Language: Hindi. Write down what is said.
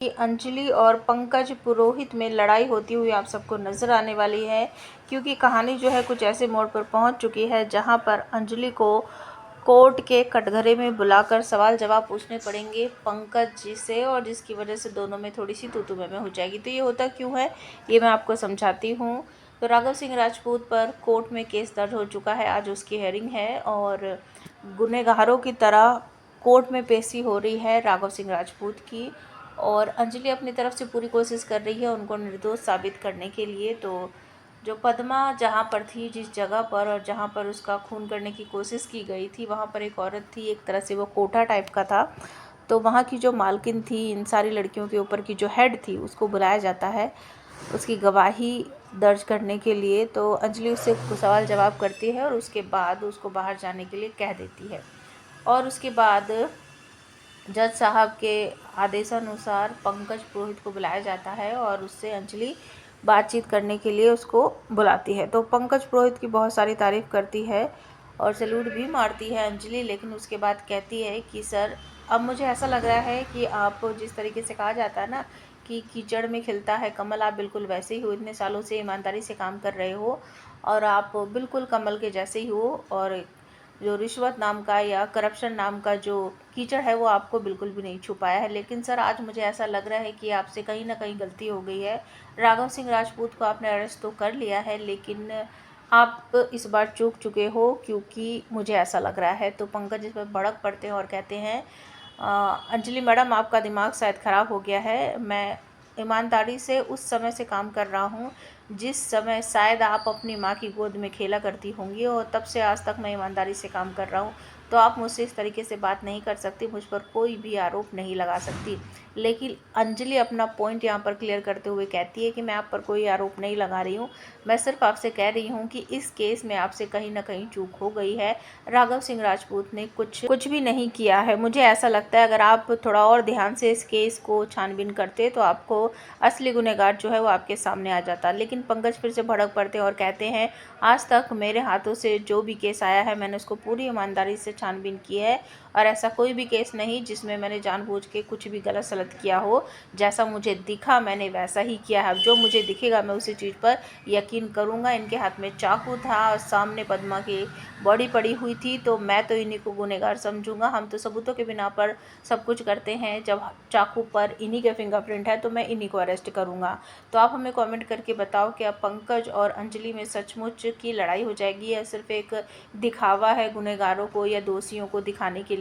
कि अंजलि और पंकज पुरोहित में लड़ाई होती हुई आप सबको नज़र आने वाली है, क्योंकि कहानी जो है कुछ ऐसे मोड़ पर पहुंच चुकी है जहां पर अंजलि को कोर्ट के कटघरे में बुलाकर सवाल जवाब पूछने पड़ेंगे पंकज जी से, और जिसकी वजह से दोनों में थोड़ी सी तू मैं हो जाएगी। तो ये होता क्यों है ये मैं आपको समझाती हूँ। तो राघव सिंह राजपूत पर कोर्ट में केस दर्ज हो चुका है, आज उसकी हेयरिंग है और गुनहगारों की तरह कोर्ट में पेशी हो रही है राघव सिंह राजपूत की, और अंजलि अपनी तरफ से पूरी कोशिश कर रही है उनको निर्दोष साबित करने के लिए। तो जो पद्मा जहाँ पर थी, जिस जगह पर और जहाँ पर उसका खून करने की कोशिश की गई थी, वहाँ पर एक औरत थी, एक तरह से वो कोठा टाइप का था। तो वहाँ की जो मालकिन थी, इन सारी लड़कियों के ऊपर की जो हेड थी, उसको बुलाया जाता है उसकी गवाही दर्ज करने के लिए। तो अंजलि उससे सवाल जवाब करती है और उसके बाद उसको बाहर जाने के लिए कह देती है, और उसके बाद जज साहब के आदेशानुसार पंकज पुरोहित को बुलाया जाता है और उससे अंजलि बातचीत करने के लिए उसको बुलाती है। तो पंकज पुरोहित की बहुत सारी तारीफ़ करती है और सैल्यूट भी मारती है अंजलि, लेकिन उसके बाद कहती है कि सर, अब मुझे ऐसा लग रहा है कि आप जिस तरीके से कहा जाता है ना कि कीचड़ में खिलता है कमल, आप बिल्कुल वैसे ही हो। इतने सालों से ईमानदारी से काम कर रहे हो और आप बिल्कुल कमल के जैसे ही हो, और जो रिश्वत नाम का या करप्शन नाम का जो कीचड़ है वो आपको बिल्कुल भी नहीं छू पाया है। लेकिन सर, आज मुझे ऐसा लग रहा है कि आपसे कहीं ना कहीं गलती हो गई है। राघव सिंह राजपूत को आपने अरेस्ट तो कर लिया है, लेकिन आप इस बार चूक चुके हो, क्योंकि मुझे ऐसा लग रहा है। तो पंकज इस पर भड़क पड़ते हैं और कहते हैं अंजलि मैडम, आपका दिमाग शायद ख़राब हो गया है। मैं ईमानदारी से उस समय से काम कर रहा हूँ जिस समय शायद आप अपनी माँ की गोद में खेला करती होंगी, और तब से आज तक मैं ईमानदारी से काम कर रहा हूँ। तो आप मुझसे इस तरीके से बात नहीं कर सकती, मुझ पर कोई भी आरोप नहीं लगा सकती। लेकिन अंजलि अपना पॉइंट यहाँ पर क्लियर करते हुए कहती है कि मैं आप पर कोई आरोप नहीं लगा रही हूँ, मैं सिर्फ आपसे कह रही हूँ कि इस केस में आपसे कहीं ना कहीं चूक हो गई है। राघव सिंह राजपूत ने कुछ भी नहीं किया है। मुझे ऐसा लगता है अगर आप थोड़ा और ध्यान से इस केस को छानबीन करते तो आपको असली गुनहगार जो है वो आपके सामने आ जाता। लेकिन पंकज फिर से भड़क पड़ते हैं और कहते हैं आज तक मेरे हाथों से जो भी केस आया है मैंने उसको पूरी ईमानदारी से छानबीन की है, और ऐसा कोई भी केस नहीं जिसमें मैंने जानबूझ के कुछ भी गलत सलत किया हो। जैसा मुझे दिखा मैंने वैसा ही किया है। अब जो मुझे दिखेगा मैं उसी चीज़ पर यकीन करूँगा। इनके हाथ में चाकू था और सामने पद्मा की बॉडी पड़ी हुई थी, तो मैं तो इन्हीं को गुनहगार समझूंगा। हम तो सबूतों के बिना पर सब कुछ करते हैं। जब चाकू पर इन्हीं के फिंगरप्रिंट है तो मैं इन्हीं को अरेस्ट करूँगा। तो आप हमें कमेंट करके बताओ कि अब पंकज और अंजलि में सचमुच की लड़ाई हो जाएगी या सिर्फ एक दिखावा है गुनहगारों को या दोषियों को दिखाने के लिए।